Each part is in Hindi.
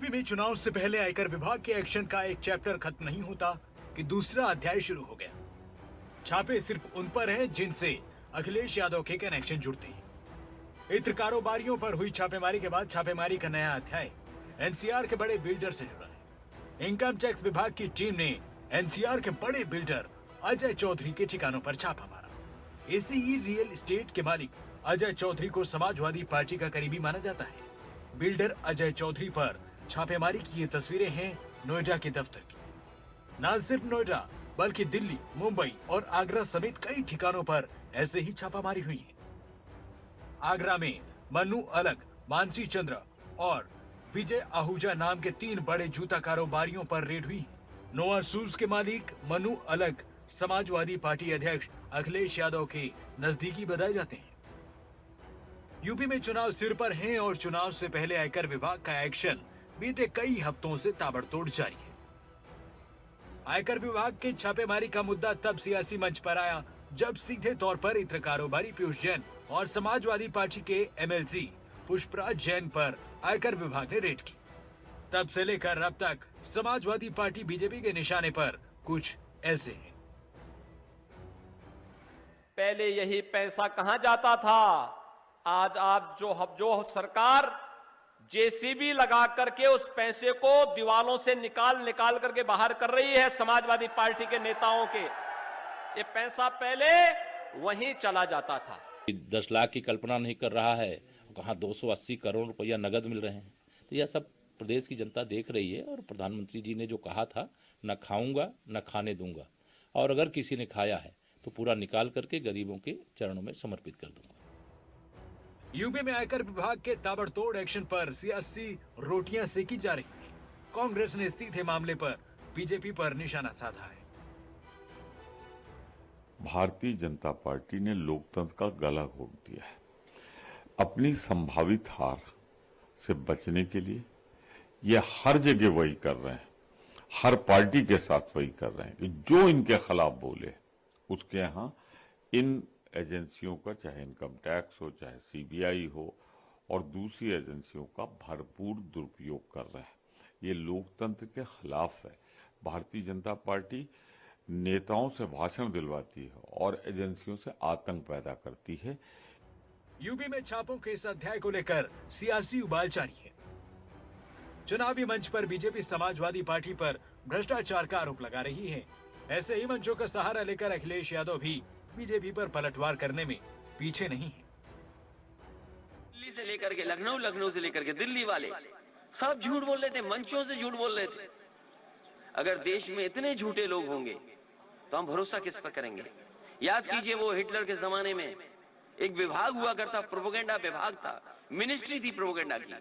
यूपी में चुनाव से पहले आयकर विभाग के एक्शन का एक चैप्टर खत्म नहीं होता कि दूसरा अध्याय शुरू हो गया। छापे सिर्फ उन पर हैं जिनसे अखिलेश यादव के कनेक्शन जुड़ते हैं। इत्र कारोबारियों पर हुई छापेमारी के बाद छापेमारी का नया अध्याय एनसीआर के बड़े बिल्डर से जुड़ा है। इनकम टैक्स विभाग की टीम ने एनसीआर के बड़े बिल्डर अजय चौधरी के ठिकानों पर छापा मारा। इसी ही रियल एस्टेट के मालिक अजय चौधरी को समाजवादी पार्टी का करीबी माना जाता है। बिल्डर अजय चौधरी पर छापेमारी की ये तस्वीरें हैं नोएडा के दफ्तर की। न सिर्फ नोएडा बल्कि दिल्ली, मुंबई और आगरा समेत कई ठिकानों पर ऐसे ही छापामारी हुई है। आगरा में मन्नू अलग, मानसी चंद्र और विजय आहूजा नाम के 3 बड़े जूता कारोबारियों पर रेड हुई है। नोआ शूज के मालिक मन्नू अलग समाजवादी पार्टी अध्यक्ष अखिलेश यादव के नजदीकी बताए जाते हैं। यूपी में चुनाव सिर पर हैं और चुनाव से पहले आयकर विभाग का एक्शन बीते कई हफ्तों से ताबड़तोड़ जारी है। आयकर विभाग के छापेमारी का मुद्दा तब सियासी मंच पर आया जब सीधे तौर पर इत्र कारोबारी पीयूष जैन और समाजवादी पार्टी के एमएलसी पुष्पराज जैन पर आयकर विभाग ने रेड की। तब से लेकर अब तक समाजवादी पार्टी बीजेपी के निशाने पर कुछ ऐसे है। पहले यही पैसा कहां जाता था, आज आप जो सरकार जेसीबी लगा करके उस पैसे को दीवालों से निकाल करके बाहर कर रही है समाजवादी पार्टी के नेताओं के। ये पैसा पहले वहीं चला जाता था। 10 लाख की कल्पना नहीं कर रहा है, कहां 280 करोड़ रुपया नगद मिल रहे हैं। तो यह सब प्रदेश की जनता देख रही है और प्रधानमंत्री जी ने जो कहा था, न खाऊंगा न खाने दूंगा, और अगर किसी ने खाया है तो पूरा निकाल करके गरीबों के चरणों में समर्पित कर दूंगा। यूपी में आयकर विभाग के ताबड़तोड़ एक्शन पर सियासी रोटियां सेकी जा रही हैं। कांग्रेस ने सीधे मामले पर बीजेपी पर निशाना साधा है। भारतीय जनता पार्टी ने लोकतंत्र का गला घोट दिया है। अपनी संभावित हार से बचने के लिए ये हर जगह वही कर रहे हैं, हर पार्टी के साथ वही कर रहे हैं कि जो इनके खिलाफ बोले उसके यहाँ इन एजेंसियों का, चाहे इनकम टैक्स हो, चाहे सीबीआई हो, और दूसरी एजेंसियों का भरपूर दुरुपयोग कर रहे हैं। ये लोकतंत्र के खिलाफ है। भारतीय जनता पार्टी नेताओं से भाषण दिलवाती है और एजेंसियों से आतंक पैदा करती है। यूपी में छापों के इस अध्याय को लेकर सियासी उबाल जारी है। चुनावी मंच पर बीजेपी समाजवादी पार्टी पर भ्रष्टाचार का आरोप लगा रही है। ऐसे ही मंचों का सहारा लेकर अखिलेश यादव भी बीजेपी पर पलटवार करने में पीछे नहीं है। दिल्ली से लेकर के लखनऊ, लखनऊ से लेकर के दिल्ली वाले सब झूठ बोल रहे थे, मंचों से झूठ बोल रहे थे। अगर देश में इतने झूठे लोग होंगे तो हम भरोसा किस पर करेंगे। याद कीजिए, वो हिटलर के जमाने में एक विभाग हुआ करता, प्रोपेगेंडा विभाग था, मिनिस्ट्री थी प्रोपेगेंडा की।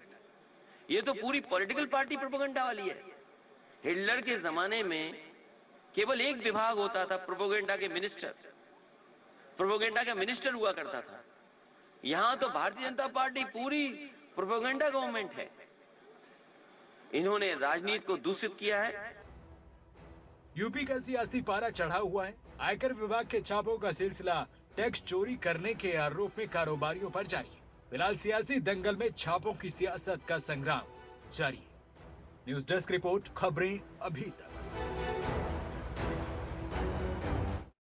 ये तो पूरी पॉलिटिकल पार्टी प्रोपेगेंडा वाली है। हिटलर के जमाने में केवल एक विभाग होता था, प्रोपेगेंडा के मिनिस्टर, प्रोपेगेंडा का मिनिस्टर हुआ करता था। यहां तो भारतीय जनता पार्टी पूरी प्रोपेगेंडा गवर्नमेंट है। इन्होंने राजनीति को दूषित किया है। यूपी का सियासी पारा चढ़ा हुआ है। आयकर विभाग के छापों का सिलसिला टैक्स चोरी करने के आरोप में कारोबारियों पर जारी है। फिलहाल सियासी दंगल में छापों की सियासत का संग्राम जारी है। न्यूज डेस्क रिपोर्ट, खबरें अभी तक।